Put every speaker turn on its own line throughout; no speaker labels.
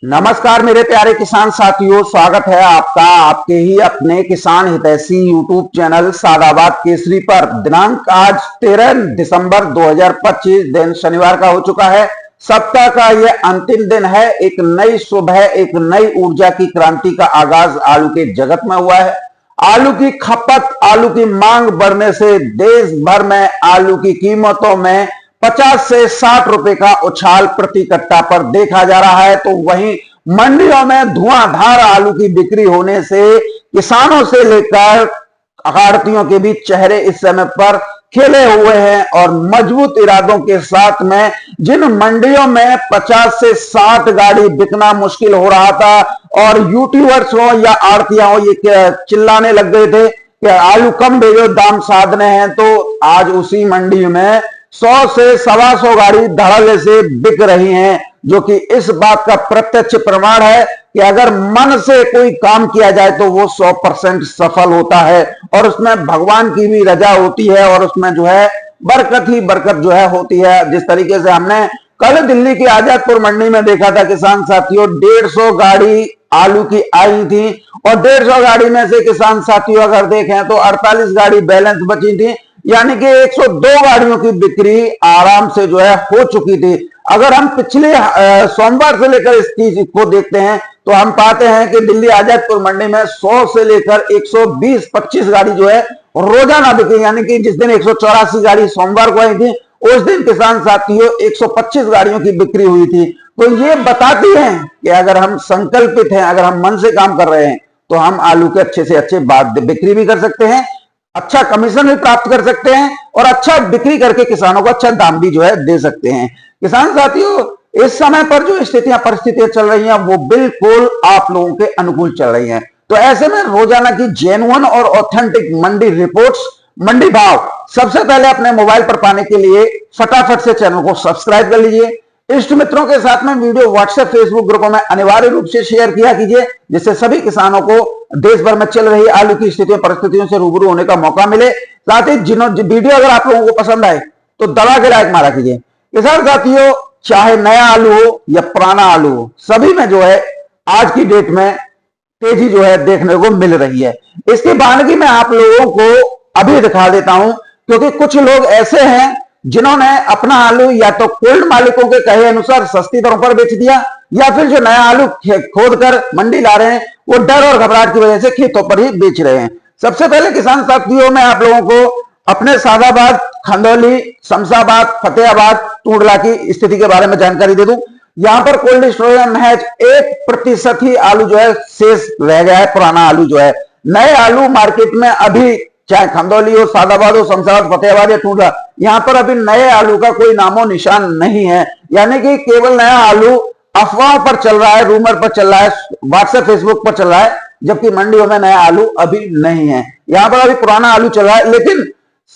नमस्कार मेरे प्यारे किसान साथियों, स्वागत है आपका आपके ही अपने किसान हितैषी यूट्यूब चैनल सादाबाद केसरी पर। दिनांक आज 13 दिसंबर 2025 दिन शनिवार का हो चुका है। सप्ताह का यह अंतिम दिन है। एक नई सुबह, एक नई ऊर्जा की क्रांति का आगाज आलू के जगत में हुआ है। आलू की खपत, आलू की मांग बढ़ने से देश भर में आलू की कीमतों में 50 से 60 रुपए का उछाल प्रति कट्टा पर देखा जा रहा है। तो वहीं मंडियों में धुआंधार आलू की बिक्री होने से किसानों से लेकर आढ़तियों के भी चेहरे इस समय पर खिले हुए हैं और मजबूत इरादों के साथ में जिन मंडियों में 50 से 60 गाड़ी बिकना मुश्किल हो रहा था और यूट्यूबर्स हो या आढ़तिया हो ये चिल्लाने लग गए थे कि आलू कम भेजो, दाम साधने हैं, तो आज उसी मंडी में 100 से 125 गाड़ी धड़ल्ले से बिक रही हैं, जो कि इस बात का प्रत्यक्ष प्रमाण है कि अगर मन से कोई काम किया जाए तो वो 100% सफल होता है और उसमें भगवान की भी रजा होती है और उसमें जो है बरकत ही बरकत जो है होती है। जिस तरीके से हमने कल दिल्ली की आजादपुर मंडी में देखा था किसान साथियों, 150 गाड़ी आलू की आई थी और 150 गाड़ी में से किसान साथियों अगर देखें तो 48 गाड़ी बैलेंस बची थी, यानी कि 102 गाड़ियों की बिक्री आराम से जो है हो चुकी थी। अगर हम पिछले सोमवार से लेकर इस चीज को देखते हैं तो हम पाते हैं कि दिल्ली आजादपुर मंडी में 100 से लेकर 120-25 गाड़ी जो है रोजाना बिकी, यानी कि जिस दिन 184 गाड़ी सोमवार को आई थी उस दिन किसान साथियों 125 गाड़ियों की बिक्री हुई थी। तो ये बताती है कि अगर हम संकल्पित हैं, अगर हम मन से काम कर रहे हैं तो हम आलू के अच्छे से अच्छे बिक्री भी कर सकते हैं, अच्छा कमीशन भी प्राप्त कर सकते हैं और अच्छा बिक्री करके किसानों को अच्छा दाम भी जो है दे सकते हैं। किसान साथियों, इस समय पर जो परिस्थितियां चल रही हैं वो बिल्कुल आप लोगों के अनुकूल चल रही हैं। तो ऐसे में रोजाना की जेन्युइन और ऑथेंटिक मंडी रिपोर्ट्स, मंडी भाव सबसे पहले अपने मोबाइल पर पाने के लिए फटाफट से चैनल को सब्सक्राइब कर लीजिए। इष्ट मित्रों के साथ में वीडियो व्हाट्सएप फेसबुक ग्रुपों में अनिवार्य रूप से शेयर किया कीजिए, जिससे सभी किसानों को देश भर में चल रही आलू की स्थितियों परिस्थितियों से रूबरू होने का मौका मिले। साथ ही वीडियो अगर आप लोगों को पसंद आए तो दबा के लाइक मारा कीजिए। किसान साथियों, चाहे नया आलू हो या पुराना आलू हो, सभी में जो है आज की डेट में तेजी जो है देखने को मिल रही है। इसकी बानगी मैं आप लोगों को अभी दिखा देता हूं, क्योंकि कुछ लोग ऐसे हैं जिन्होंने अपना आलू या तो कोल्ड मालिकों के कहे अनुसार सस्ती दरों पर बेच दिया, या फिर जो नया आलू खोद कर मंडी ला रहे हैं वो डर और घबराहट की वजह से खेतों पर ही बेच रहे हैं। सबसे पहले किसान साथियों, मैं आप लोगों को अपने सादाबाद, खंदौली, शमशाबाद, फतेहाबाद, टूंडला की स्थिति के बारे में जानकारी दे दूं। यहां पर कोल्ड स्टोरेज में महज 1% ही आलू जो है शेष रह गया है, पुराना आलू जो है। नए आलू मार्केट में अभी चाहे खंदौली हो, सादाबाद हो, शमशाबाद, फतेहाबाद या टूंडला, यहां पर अभी नए आलू का कोई नामो निशान नहीं है। यानी कि केवल नया आलू अफवाहों पर चल रहा है, रूमर पर चल रहा है, व्हाट्सएप फेसबुक पर चल रहा है, जबकि मंडियों में नया आलू अभी नहीं है। यहां पर अभी पुराना आलू चल रहा है। लेकिन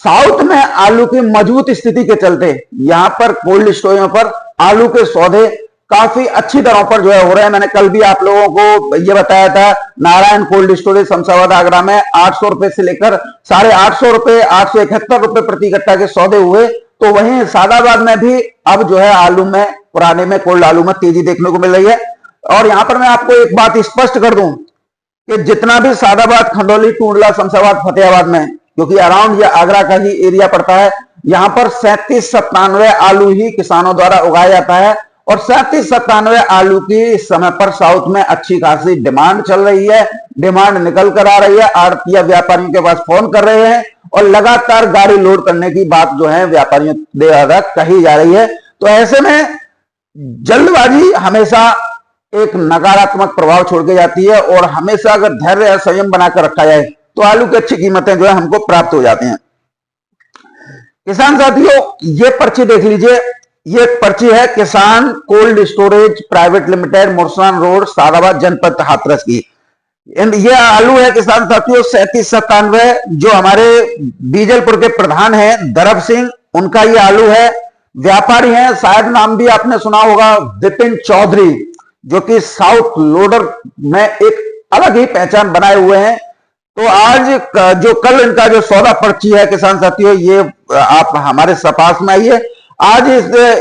साउथ में आलू की मजबूत स्थिति के चलते यहां पर कोल्ड स्टोरेज पर आलू के सौदे काफी अच्छी दरों पर जो है हो रहे हैं। मैंने कल भी आप लोगों को यह बताया था, नारायण कोल्ड स्टोरेज शमशाबाद आगरा में 800 रुपए से लेकर 850 रुपए, 871 रुपए प्रति कट्टा के सौदे हुए। तो वहीं सादाबाद में भी अब जो है आलू में, पुराने में, कोल्ड आलू में तेजी देखने को मिल रही है। और यहां पर मैं आपको एक बात स्पष्ट कर दूं कि जितना भी सादाबाद, खंडौली, टूंडला, शमशाबाद, फतेहाबाद में, क्योंकि अराउंड ये आगरा का ही एरिया पड़ता है, यहां पर 37-97 आलू ही किसानों द्वारा उगाया जाता है और 37-97 आलू की इस समय पर साउथ में अच्छी खासी डिमांड चल रही है। डिमांड निकल कर आ रही है, आड़तिया व्यापारियों के पास फोन कर रहे हैं और लगातार गाड़ी लोड करने की बात जो है व्यापारियों द्वारा कही जा रही है। तो ऐसे में जल्दबाजी हमेशा एक नकारात्मक प्रभाव छोड़ के जाती है और हमेशा अगर धैर्य या संयम बनाकर रखा जाए तो आलू की अच्छी कीमतें जो है हमको प्राप्त हो जाती हैं। किसान साथियों, ये पर्ची देख लीजिए। ये पर्ची है किसान cold storage private limited, Mursan road, Sadabad, जनपद हाथरस की। ये आलू है किसान साथियों 3797, जो हमारे बीजलपुर के प्रधान हैं दरब सिंह, उनका ये आलू है। व्यापारी हैं, शायद नाम भी आपने सुना होगा, विपिन चौधरी, जो कि साउथ लोडर में एक अलग ही पहचान बनाए हुए हैं। तो आज जो कल इनका जो सौदा पर्ची है किसान साथियों, ये आप हमारे पास में आइए। आज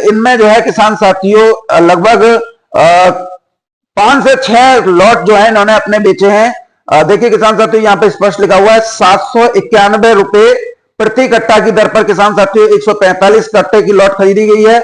इनमें जो है किसान साथियों लगभग पांच से छह लॉट जो है इन्होंने अपने बेचे हैं। देखिए किसान साथियों, यहाँ पे स्पष्ट लिखा हुआ है 791 रुपए प्रति कट्टा की दर पर किसान साथियों 145 कट्टे की लॉट खरीदी गई है।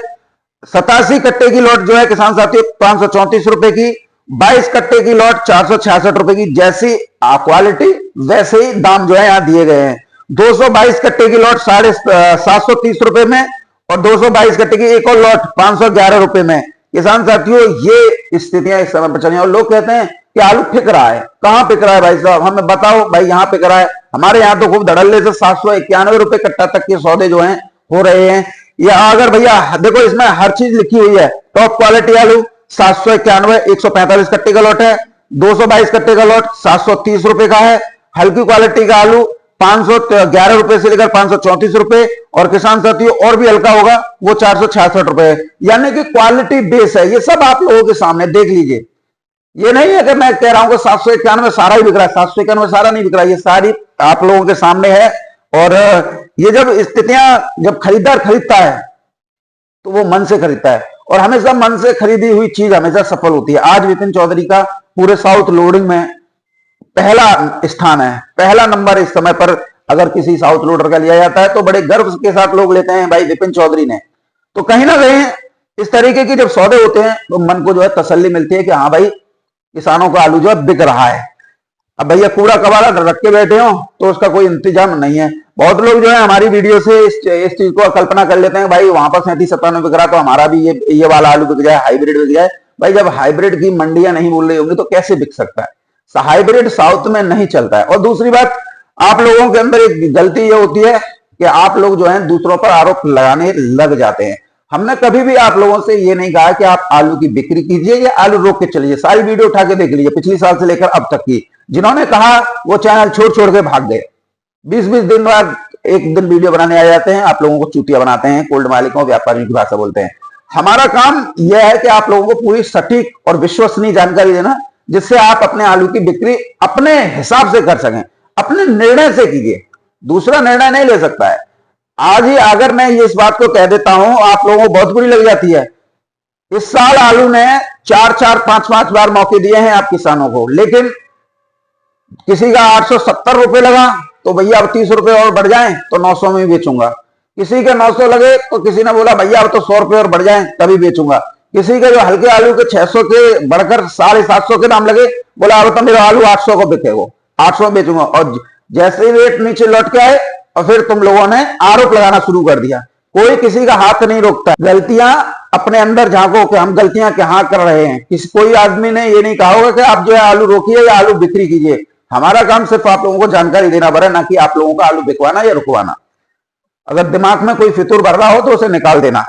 87 कट्टे की लॉट जो है किसान साथियों 534 रुपए की, 22 कट्टे की लॉट 466 रुपए की। जैसी क्वालिटी वैसे ही दाम जो है यहां दिए गए हैं। 222 कट्टे की लॉट 730 रुपए में और 222 कट्टे की एक और लॉट 511 रुपए में। किसान साथियों, ये स्थितियां इस समय पर चल रही हैं और लोग कहते हैं कि आलू फिक रहा है। कहां फिक रहा है भाई साहब, हमें बताओ भाई। यहां फिक रहा है, हमारे यहां तो खूब धड़ल्ले से 791 रुपए कट्टा तक के सौदे जो हैं हो रहे हैं। या अगर भैया देखो, इसमें हर चीज लिखी हुई है। टॉप क्वालिटी आलू 791 145 कट्टे का लॉट है। 222 कट्टे का लॉट 730 रुपए का है। हल्की क्वालिटी का आलू 511 रुपए से लेकर 534 रुपए, और किसान साथियों और भी हल्का होगा वो 466 रुपए। यानी कि क्वालिटी बेस है। ये सब आप लोगों के सामने देख लीजिए। ये नहीं है कि मैं कह रहा हूं कि 791 सारा ही बिक रहा है। 791 सारा नहीं बिक रहा, ये सारी आप लोगों के सामने है। और ये जब स्थितियां, जब खरीदार खरीदता है तो वो मन से खरीदता है, और हमेशा मन से खरीदी हुई चीज हमेशा सफल होती है। आज विपिन चौधरी का पूरे साउथ लोडिंग में पहला स्थान है, पहला नंबर इस समय पर अगर किसी साउथ लोडर का लिया जाता है तो बड़े गर्व के साथ लोग लेते हैं भाई विपिन चौधरी ने। तो कहीं ना कहीं इस तरीके की जब सौदे होते हैं तो मन को जो है तसल्ली मिलती है कि हाँ भाई, किसानों का आलू जो है बिक रहा है। अब भैया कूड़ा कबाड़ा रख के बैठे हो तो उसका कोई इंतजाम नहीं है। बहुत लोग जो है हमारी वीडियो से इस चीज को कल्पना कर लेते हैं, भाई वहां पर 37-97 बिक रहा तो हमारा भी ये वाला आलू बिक जाए, हाइब्रिड बिक जाए। भाई जब हाइब्रिड की मंडियां नहीं बोल रही होंगी तो कैसे बिक सकता है? हाइब्रिड साउथ में नहीं चलता है। और दूसरी बात, आप लोगों के अंदर एक गलती ये होती है कि आप लोग जो है दूसरों पर आरोप लगाने लग जाते हैं। हमने कभी भी आप लोगों से ये नहीं कहा कि आप आलू की बिक्री कीजिए या आलू रोक के चलिए। सारी वीडियो उठा के देख लीजिए, पिछली साल से लेकर अब तक की। जिन्होंने कहा वो चैनल छोड़ छोड़ के भाग गए। 20-20 दिन बाद एक दिन वीडियो बनाने आ जाते हैं, आप लोगों को चूतिया बनाते हैं, कोल्ड मालिकों व्यापारियों की भाषा बोलते हैं। हमारा काम यह है कि आप लोगों को पूरी सटीक और विश्वसनीय जानकारी देना, जिससे आप अपने आलू की बिक्री अपने हिसाब से कर सकें, अपने निर्णय से कीजिए। दूसरा निर्णय नहीं ले सकता है। आज ही अगर मैं इस बात को कह देता हूं, आप लोगों को बहुत बुरी लग जाती है। इस साल आलू ने 4-4, 5-5 बार मौके दिए हैं आप किसानों को, लेकिन किसी का 870 रुपए लगा तो भैया अब 30 रुपए और बढ़ जाएं तो 900 में बेचूंगा। किसी के 900 लगे तो किसी ने बोला भैया अब तो 100 रुपए और बढ़ जाएं तभी बेचूंगा। किसी के जो हल्के आलू के 600 के बढ़कर 750 के दाम लगे, बोला अब तो मेरा आलू 800 को बिकेगा, 800 में बेचूंगा। और जैसे ही रेट नीचे लौट के आए और फिर तुम लोगों ने आरोप लगाना शुरू कर दिया। कोई किसी का हाथ नहीं रोकता। गलतियां अपने अंदर झांको कि हम गलतियां कहां कर रहे हैं। कोई आदमी ने ये नहीं कहा होगा कि आप जो है आलू रोकिए या आलू बिक्री कीजिए। हमारा काम सिर्फ आप लोगों को जानकारी देना भरा, ना कि आप लोगों का आलू बिकवाना या रुकवाना। अगर दिमाग में कोई फितूर भर रहा हो तो उसे निकाल देना।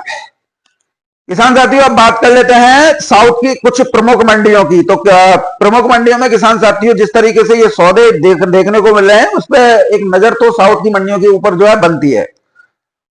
किसान साथियों, अब बात कर लेते हैं साउथ की कुछ प्रमुख मंडियों की। तो प्रमुख मंडियों में किसान साथियों जिस तरीके से ये सौदे देखने को मिल रहे हैं, उस पर एक नजर तो साउथ की मंडियों के ऊपर जो है बनती है।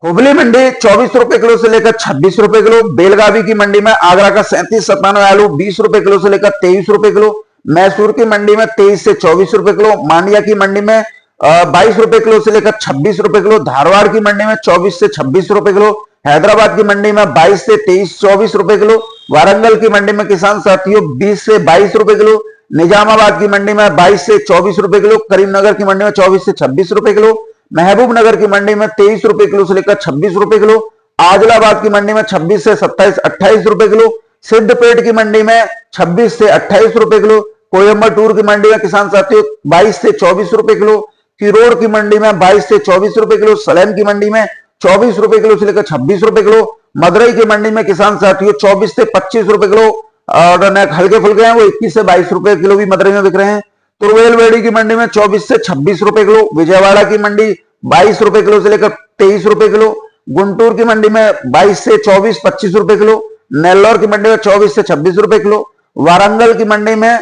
हुबली मंडी 24 रुपए किलो से लेकर 26 रुपए किलो। बेलगावी की मंडी में आगरा का 37-97 आलू 20 रुपए किलो से लेकर 23 रुपए किलो। मैसूर की मंडी में 23 से 24 रुपए किलो। मांडिया की मंडी में 22 रुपए किलो से लेकर 26 रुपए किलो। धारवाड़ की मंडी में 24 से 26 रुपए किलो। हैदराबाद की मंडी में 22 से 23-24 रुपए किलो। वारंगल की मंडी में किसान साथियों 20 से 22 रुपए किलो। निजामाबाद की मंडी में 22 से 24 रुपए किलो। करीमनगर की मंडी में 24 से 26 रुपए किलो। महबूब नगर की मंडी में 23 रुपए किलो से लेकर 26 रुपए किलो। आदिलाबाद की मंडी में 26 से 27-28 रुपए किलो। सिद्धपेट की मंडी में 26 से 28 रुपए किलो। कोयम्बटूर की मंडी में किसान साथियों 22 से 24 रुपए किलो। किरोड़ की मंडी में 22 से 24 रुपए किलो। सलेम की मंडी में 24 रुपए किलो से लेकर 26 रुपए किलो। मदुरई की मंडी में किसान साथियों 24 से 25 रुपए किलो। और हल्के फुल्के हैं वो 21 से 22 रुपए किलो भी मदुरई में बिक रहे हैं। तुरवेलवेड़ी की मंडी में 24 से 26 रुपए किलो। विजयवाड़ा की मंडी 22 रुपए किलो से लेकर 23 रुपए किलो। गुंटूर की मंडी में 22 से 24-25 रुपए किलो। नेल्लोर की मंडी में 24 से 26 रुपए किलो। वारंगल की मंडी में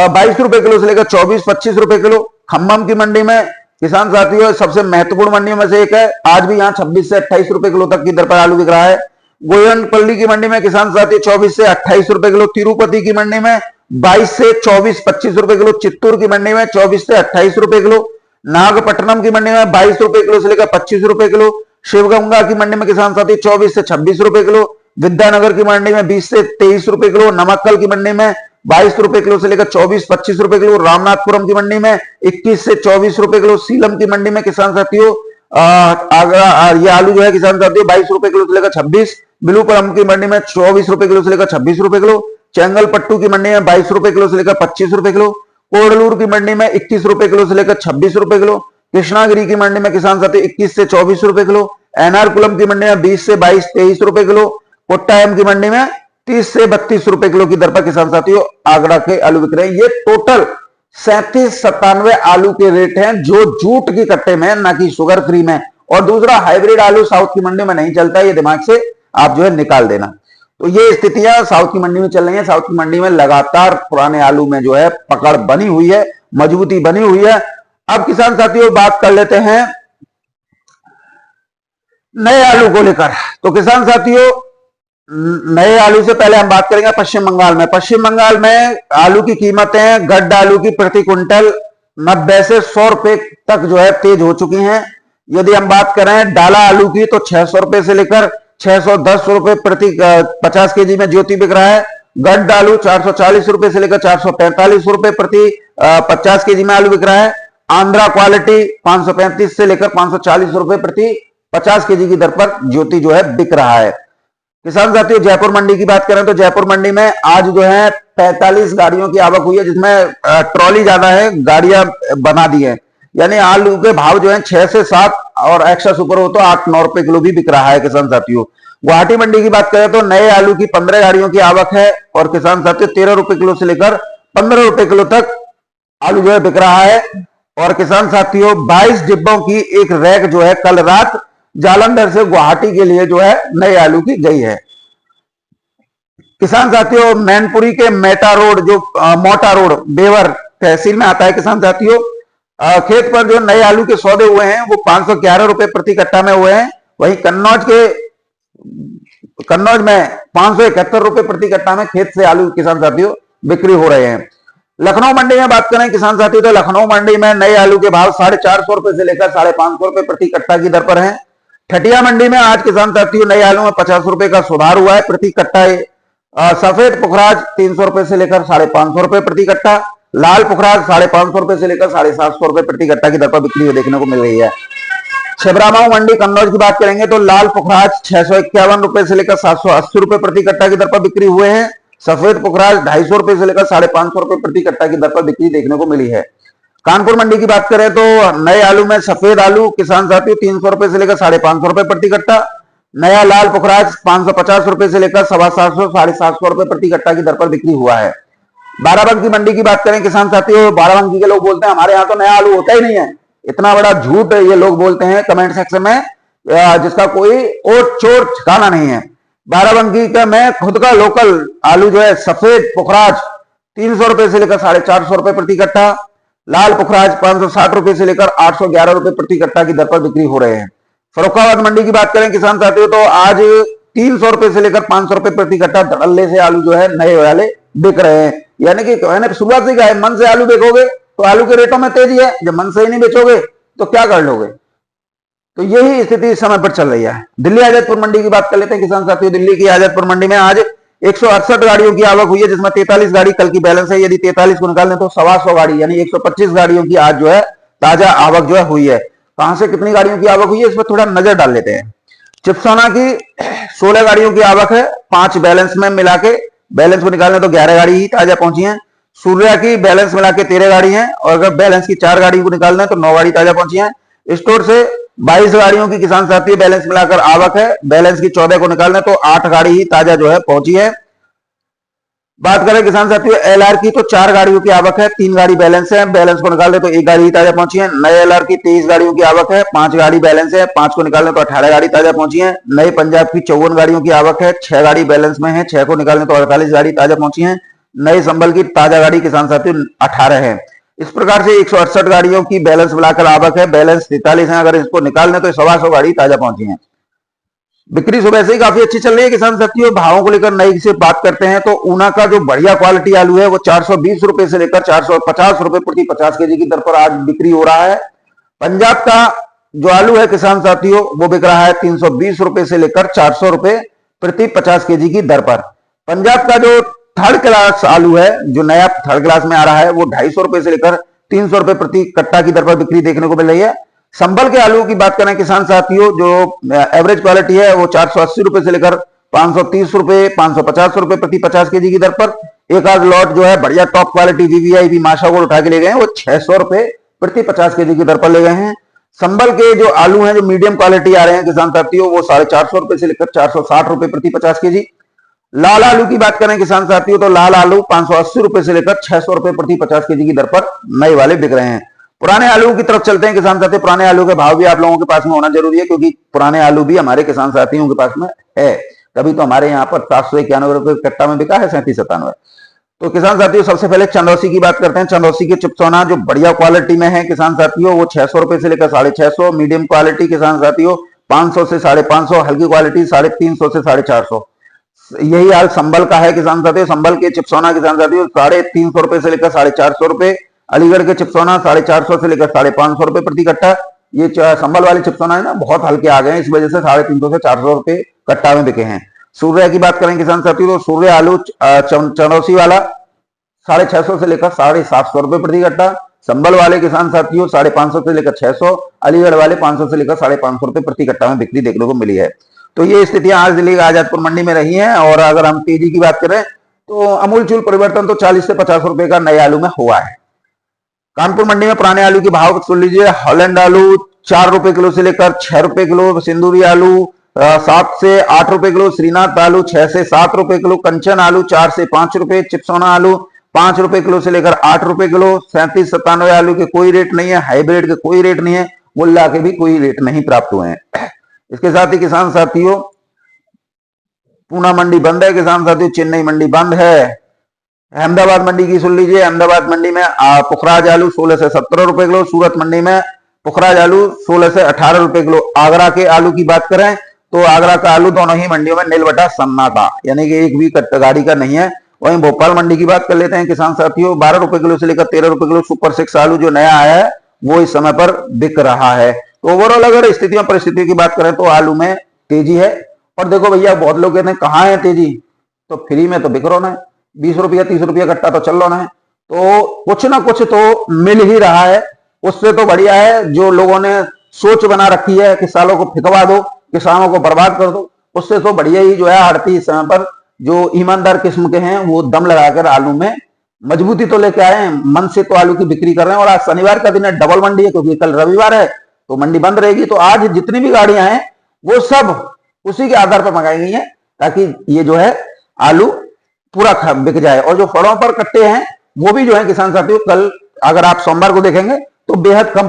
22 रुपए किलो से लेकर 24-25 रुपए किलो। खम्मम की मंडी में किसान साथियों सबसे महत्वपूर्ण मंडियों में से एक है, आज भी यहाँ 26 से 28 रुपए किलो तक की दर पर आलू बिक रहा है। गोयनपल्ली की मंडी में किसान साथी 24 से 28 रुपए किलो। तिरुपति की मंडी में 22 से 24-25 रुपए किलो। चित्तूर की मंडी में 24 से 28 रुपए किलो। नागपट्टनम की मंडी में 22 रुपए किलो से लेकर 25 रुपए किलो। शिवगंगा की मंडी में किसान साथी 24 से 26 रुपए किलो। विद्यानगर की मंडी में 20 से 23 रुपए किलो। नमक्कल की मंडी में 22 रुपए किलो से लेकर 24-25 रुपए किलो। रामनाथपुरम की मंडी में 21 से 24 रुपए किलो। सीलम की मंडी में किसान साथियों आगरा ये आलू जो है किसान साथियों 22 रुपए किलो से लेकर 26। बिलूपुरम की मंडी में 24 रुपए किलो से लेकर 26 रुपए किलो। चेंगलपट्टू की मंडी में 22 रुपए किलो से लेकर 25 रुपए किलो। कोडलूर की मंडी में 21 रुपए किलो से लेकर 26 रुपए किलो। कृष्णागिरी की मंडी में किसान साथियों 21 से 24 रुपए किलो। एनआरकुलम की मंडी में 20 से 22-23 रुपए किलो। कोट्टायम की मंडी में 30 से 32 रुपए किलो की दर पर किसान साथियों आगरा के आलू बिक रहे हैं। ये टोटल 37-97 आलू के रेट हैं जो जूट की कट्टे में, ना कि शुगर फ्री में। और दूसरा हाइब्रिड आलू साउथ की मंडी में नहीं चलता, ये दिमाग से आप जो है निकाल देना। तो ये स्थितियां साउथ की मंडी में चल रही है। साउथ की मंडी में लगातार पुराने आलू में जो है पकड़ बनी हुई है, मजबूती बनी हुई है। अब किसान साथियों बात कर लेते हैं नए आलू को लेकर। तो किसान साथियों नए आलू से पहले हम बात करेंगे पश्चिम बंगाल में। पश्चिम बंगाल में आलू की कीमतें गड्ढ आलू की प्रति क्विंटल 90 से 100 रुपए तक जो है तेज हो चुकी हैं। यदि हम बात करें डाला आलू की तो 600 रुपए से लेकर 610 रुपए प्रति 50 केजी में ज्योति बिक रहा है। गड्ढ आलू 440 रुपए से लेकर 445 रुपए प्रति 50 केजी में आलू बिक रहा है। आंध्रा क्वालिटी 535 से लेकर 540 रुपए प्रति 50 केजी की दर पर ज्योति जो है बिक रहा है। किसान साथियों जयपुर मंडी की बात करें तो जयपुर मंडी में आज जो है 45 गाड़ियों की आवक हुई है, जिसमें ट्रॉली ज्यादा है, गाड़ियां बना दी है। यानी आलू के भाव जो है 6 से 7 और एक्स्ट्रा सुपर हो तो 8-9 रुपए किलो भी बिक रहा है। किसान साथियों गुवाहाटी मंडी की बात करें तो नए आलू की 15 गाड़ियों की आवक है और किसान साथियों 13 रुपए किलो से लेकर 15 रुपए किलो तक आलू जो है बिक रहा है। और किसान साथियों 22 डिब्बों की एक रैक जो है कल रात जालंधर से गुवाहाटी के लिए जो है नए आलू की गई है। किसान साथियों मैनपुरी के मेटा रोड जो मोटा रोड बेवर तहसील में आता है, किसान साथियों खेत पर जो नए आलू के सौदे हुए हैं वो 511 रुपए प्रति कट्टा में हुए हैं। वहीं कन्नौज में 571 रुपए प्रति कट्टा में खेत से आलू किसान साथियों बिक्री हो रहे हैं। लखनऊ मंडी में बात करें किसान साथियों तो लखनऊ मंडी में नए आलू के भाव 450 रुपए से लेकर 550 रुपए प्रति कट्टा की दर पर है। ठटिया मंडी में आज किसान साथियों नए आलू में 50 रुपए का सुधार हुआ है प्रति कट्टा। सफेद पुखराज 300 रुपए से लेकर 550 रुपए प्रति कट्टा। लाल पुखराज 550 रुपए से लेकर 750 रुपए प्रति कट्टा की दर पर बिक्री हुई देखने को मिल रही है। छिबरामऊ मंडी कन्नौज की बात करेंगे तो लाल पुखराज 651 रुपए से लेकर 780 रुपए प्रति कट्टा की दर पर बिक्री हुए हैं। सफेद पुखराज 250 रुपए से लेकर 550 रुपए प्रति कट्टा की दर पर बिक्री देखने को मिली है। कानपुर मंडी की बात करें तो नए आलू में सफेद आलू किसान साथियों 300 रुपए से लेकर 550 रुपए प्रति कट्टा। नया लाल पुखराज 550 रुपए से लेकर 750-750 रुपए प्रति कट्टा की दर पर बिक्री हुआ है। बाराबंकी मंडी की बात करें किसान साथियों बाराबंकी के लोग बोलते हैं हमारे यहाँ तो नया आलू होता ही नहीं है। इतना बड़ा झूठ ये लोग बोलते हैं कमेंट सेक्शन में, जिसका कोई ओट चोट ठिकाना नहीं है। बाराबंकी का मैं खुद का लोकल आलू जो है सफेद पुखराज 300 रुपए से लेकर 450 रुपए प्रति कट्टा। लाल पुखराज 560 रुपए से लेकर 811 रुपए प्रति कट्टा की दर पर बिक्री हो रहे हैं। फर्रुखाबाद मंडी की बात करें किसान साथियों तो आज 300 रुपए से लेकर 500 रुपए प्रति कट्टा धड़ल्ले से आलू जो है नए वाले बिक रहे हैं। यानी कि मैंने शुरुआत से कहा है मन से आलू बेचोगे तो आलू के रेटों में तेजी है, जब मन से ही नहीं बेचोगे तो क्या कर लोगे। तो यही स्थिति इस समय पर चल रही है। दिल्ली आजादपुर मंडी की बात कर लेते हैं किसान साथियों। दिल्ली की आजादपुर मंडी में आज 168 गाड़ियों की आवक हुई है, जिसमें 43 गाड़ी कल की बैलेंस है। यदि 43 को निकाल लें तो 125 गाड़ी यानी 125 गाड़ियों की आज जो है ताजा आवक जो है हुई है। कहां से कितनी गाड़ियों की आवक हुई है इस पर थोड़ा नजर डाल लेते हैं। चिपसाना की 16 गाड़ियों की आवक है, 5 बैलेंस में मिला के, बैलेंस को निकालने तो 11 गाड़ी ही ताजा पहुंची है। सूर्या की बैलेंस मिला के 13 गाड़ी है और अगर बैलेंस की 4 गाड़ी को निकालना है तो 9 गाड़ी ताजा पहुंची है। स्टोर से 22 गाड़ियों की किसान साथी बैलेंस मिलाकर आवक है, बैलेंस की 14 को निकालना है तो 8 गाड़ी ही ताजा जो है पहुंची है। बात करें किसान साथियों एलआर की तो 4 गाड़ियों की आवक है, 3 गाड़ी बैलेंस है, बैलेंस को निकाल दे तो 1 गाड़ी ही ताजा पहुंची है। नए एलआर की 23 गाड़ियों की आवक है, 5 गाड़ी बैलेंस है, 5 को निकालने तो 18 गाड़ी ताजा पहुंची है। नए पंजाब की 54 गाड़ियों की आवक है, 6 गाड़ी बैलेंस में है, 6 को निकालने तो 48 गाड़ी ताजा पहुंची है। नए संबल की ताजा गाड़ी किसान साथियों 18 है। इस प्रकार से 168 गाड़ियों की बैलेंस मिलाकर आवक है, बैलेंस 43 है, अगर इसको निकालने तो 125 गाड़ी ताजा पहुंची है। बिक्री सुबह से ही काफी अच्छी चल रही है किसान साथियों। भावों को लेकर नई से बात करते हैं तो ऊना का जो बढ़िया क्वालिटी आलू है वो 420 रुपए से लेकर 450 रुपए प्रति 50 केजी की दर पर आज बिक्री हो रहा है। पंजाब का जो आलू है किसान साथियों वो बिक रहा है 320 रुपए से लेकर 400 रुपए प्रति 50 केजी की दर पर। पंजाब का जो थर्ड क्लास आलू है जो नया थर्ड क्लास में आ रहा है वो 250 रुपए से लेकर 300 रुपए प्रति कट्टा की दर पर बिक्री देखने को मिल रही है। संभल के आलू की बात करें किसान साथियों, जो एवरेज क्वालिटी है वो 480 रुपए से लेकर 530 रुपए 550 रुपए प्रति 50 केजी की दर पर। एक आध लॉट जो है बढ़िया टॉप क्वालिटी वीवीआईपी माशा गोल्ड उठा के ले गए हैं, वो 600 रुपए प्रति 50 केजी की दर पर ले गए हैं। संभल के जो आलू हैं जो मीडियम क्वालिटी आ रहे हैं किसान साथियों, वो 450 रुपए से लेकर 460 रुपए प्रति 50 केजी। लाल आलू की बात करें किसान साथियों, तो लाल आलू 580 रुपए से लेकर 600 रुपए प्रति 50 केजी की दर पर नए वाले बिक रहे हैं। पुराने आलू की तरफ चलते हैं किसान साथियों। पुराने आलू के भाव भी आप लोगों के पास में होना जरूरी है, क्योंकि पुराने आलू भी हमारे किसान साथियों के पास में है, तभी तो हमारे यहाँ पर 791 रुपए कट्टा में बिका है 3797। तो किसान साथियों सबसे पहले चंदौसी की बात करते हैं। चंदौसी के चिपसोना जो बढ़िया क्वालिटी में है किसान साथियों, वो 600 रुपए से लेकर 650, मीडियम क्वालिटी किसान साथियों 500 से 550, हल्की क्वालिटी 350 से 450। यही हाल संभल का है किसान साथियों। संभल के चिपसोना किसान साथियों 350 रुपए से लेकर 450 रुपए। अलीगढ़ के चिपसोना 450 से लेकर 550 रुपए प्रति कट्टा। ये संभल वाले चिपसोना है ना, बहुत हल्के आ गए हैं, इस वजह से 350 से 400 रुपए कट्टा में बिके हैं। सूर्य की बात करें किसान साथियों, तो सूर्य आलू चंदौसी वाला 650 से लेकर 750 रुपए प्रति कट्टा। संभल वाले किसान साथियों 550 से लेकर 600, अलीगढ़ वाले 500 से लेकर 550 रुपए प्रति कट्टा में बिक्री देखने को मिली है। तो ये स्थितियां आज जिले आजादपुर मंडी में रही हैं। और अगर हम तेजी की बात करें तो अमूलचूल परिवर्तन तो 40 से 50 रुपए का नए आलू में हुआ है। कानपुर मंडी में पुराने आलू के भाव सुन लीजिए। हॉलैंड आलू 4 रुपए किलो से लेकर 6 रुपए किलो, सिंदूरी आलू 7 से 8 रुपए किलो, श्रीनाथ आलू 6 से 7 रुपए किलो, कंचन आलू 4 से 5 रुपए, चिपसोना आलू 5 रुपए किलो से लेकर 8 रुपए किलो। 3797 आलू के कोई रेट नहीं है, हाइब्रिड के कोई रेट नहीं है, मुल्ला के भी कोई रेट नहीं प्राप्त हुए हैं। इसके साथ ही किसान साथियों पूना मंडी बंद है किसान साथियों, चेन्नई मंडी बंद है। अहमदाबाद मंडी की सुन लीजिए। अहमदाबाद मंडी में पुखराज आलू 16 से 17 रुपए किलो। सूरत मंडी में पुखराज आलू 16 से 18 रुपए किलो। आगरा के आलू की बात करें तो आगरा का आलू दोनों ही मंडियों में नील बटा सन्नाटा, यानी कि एक भी गाड़ी का नहीं है। वहीं भोपाल मंडी की बात कर लेते हैं किसान साथियों, 12 रुपए किलो से लेकर 13 रुपए किलो सुपर 6 आलू जो नया आया है वो इस समय पर बिक रहा है। तो ओवरऑल अगर स्थितियों परिस्थितियों की बात करें तो आलू में तेजी है। और देखो भैया, बहुत लोग कहते हैं कहाँ है तेजी, तो फ्री में तो बिक रहा है, 20 रुपया 30 रुपया कट्टा तो चल रहा है, तो कुछ ना कुछ तो मिल ही रहा है। उससे तो बढ़िया है जो लोगों ने सोच बना रखी है कि सालों को फिकवा दो, किसानों को बर्बाद कर दो, उससे तो बढ़िया ही जो है आड़ती इस समय पर जो ईमानदार किस्म के हैं वो दम लगाकर आलू में मजबूती तो लेके आए हैं, मन से तो आलू की बिक्री कर रहे हैं। और आज शनिवार का दिन है, डबल मंडी है, क्योंकि कल रविवार है तो मंडी बंद रहेगी। तो आज जितनी भी गाड़ियां हैं वो सब उसी के आधार पर मंगाई गई हैं, ताकि ये जो है आलू पूरा बिक जाए। और जो फड़ों पर कट्टे हैं वो भी जो है किसान साथियों, कल अगर आप सोमवार को देखेंगे तो बेहद कम